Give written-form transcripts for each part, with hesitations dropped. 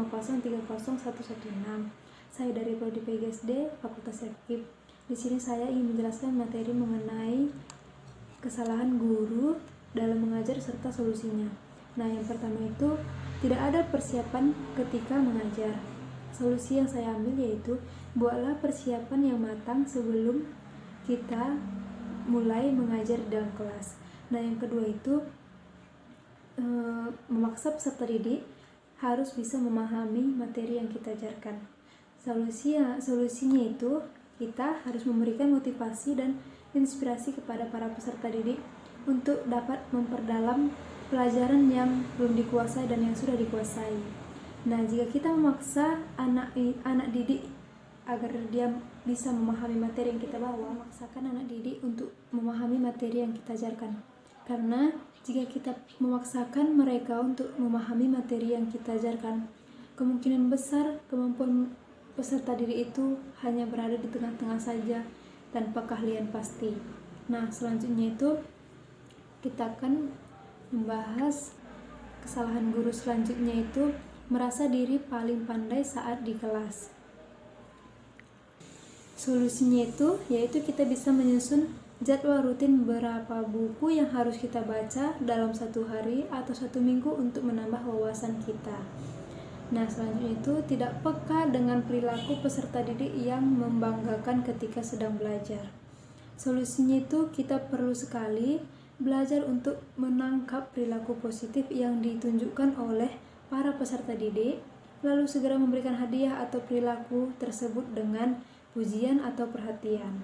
1503016. Saya dari Prodi PGSD Fakultas FKIP. Di sini saya ingin menjelaskan materi mengenai kesalahan guru dalam mengajar serta solusinya. Nah, yang pertama itu tidak ada persiapan ketika mengajar. Solusi yang saya ambil yaitu buatlah persiapan yang matang sebelum kita mulai mengajar di dalam kelas. Nah, yang kedua itu memaksa peserta didik harus bisa memahami materi yang kita ajarkan. Solusinya itu kita harus memberikan motivasi dan inspirasi kepada para peserta didik untuk dapat memperdalam pelajaran yang belum dikuasai dan yang sudah dikuasai. Nah, jika kita memaksa anak didik agar dia bisa memahami materi yang kita bawa, memaksakan anak didik untuk memahami materi yang kita ajarkan. Karena jika kita memaksakan mereka untuk memahami materi yang kita ajarkan, kemungkinan besar kemampuan peserta didik itu hanya berada di tengah-tengah saja tanpa keahlian pasti. Nah, selanjutnya itu kita akan membahas kesalahan guru selanjutnya itu merasa diri paling pandai saat di kelas. Solusinya itu yaitu kita bisa menyusun jadwal rutin berapa buku yang harus kita baca dalam satu hari atau satu minggu untuk menambah wawasan kita. Nah, selanjutnya itu tidak peka dengan perilaku peserta didik yang membanggakan ketika sedang belajar. Solusinya itu kita perlu sekali belajar untuk menangkap perilaku positif yang ditunjukkan oleh para peserta didik, lalu segera memberikan hadiah atau perilaku tersebut dengan pujian atau perhatian.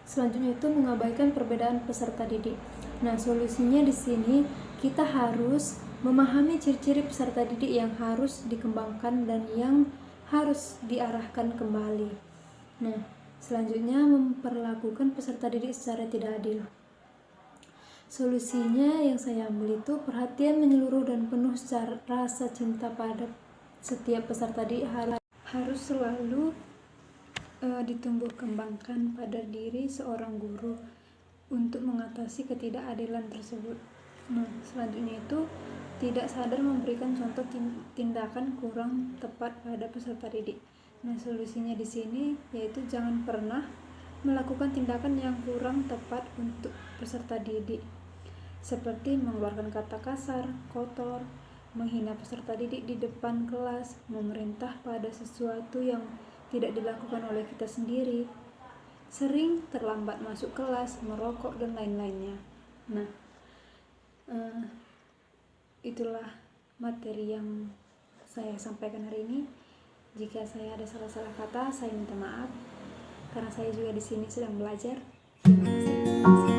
Selanjutnya itu mengabaikan perbedaan peserta didik. Nah, solusinya di sini kita harus memahami ciri-ciri peserta didik yang harus dikembangkan dan yang harus diarahkan kembali. Nah, selanjutnya memperlakukan peserta didik secara tidak adil. Solusinya yang saya ambil itu perhatian menyeluruh dan penuh secara rasa cinta pada setiap peserta didik harus selalu ditumbuh kembangkan pada diri seorang guru untuk mengatasi ketidakadilan tersebut. Nah, selanjutnya itu tidak sadar memberikan contoh tindakan kurang tepat pada peserta didik. Nah, solusinya di sini yaitu jangan pernah melakukan tindakan yang kurang tepat untuk peserta didik, seperti mengeluarkan kata kasar, kotor, menghina peserta didik di depan kelas, memerintah pada sesuatu yang tidak dilakukan oleh kita sendiri, sering terlambat masuk kelas, merokok, dan lain-lainnya. Nah, itulah materi yang saya sampaikan hari ini. Jika saya ada salah-salah kata, saya minta maaf karena saya juga di sini sedang belajar. Terima kasih.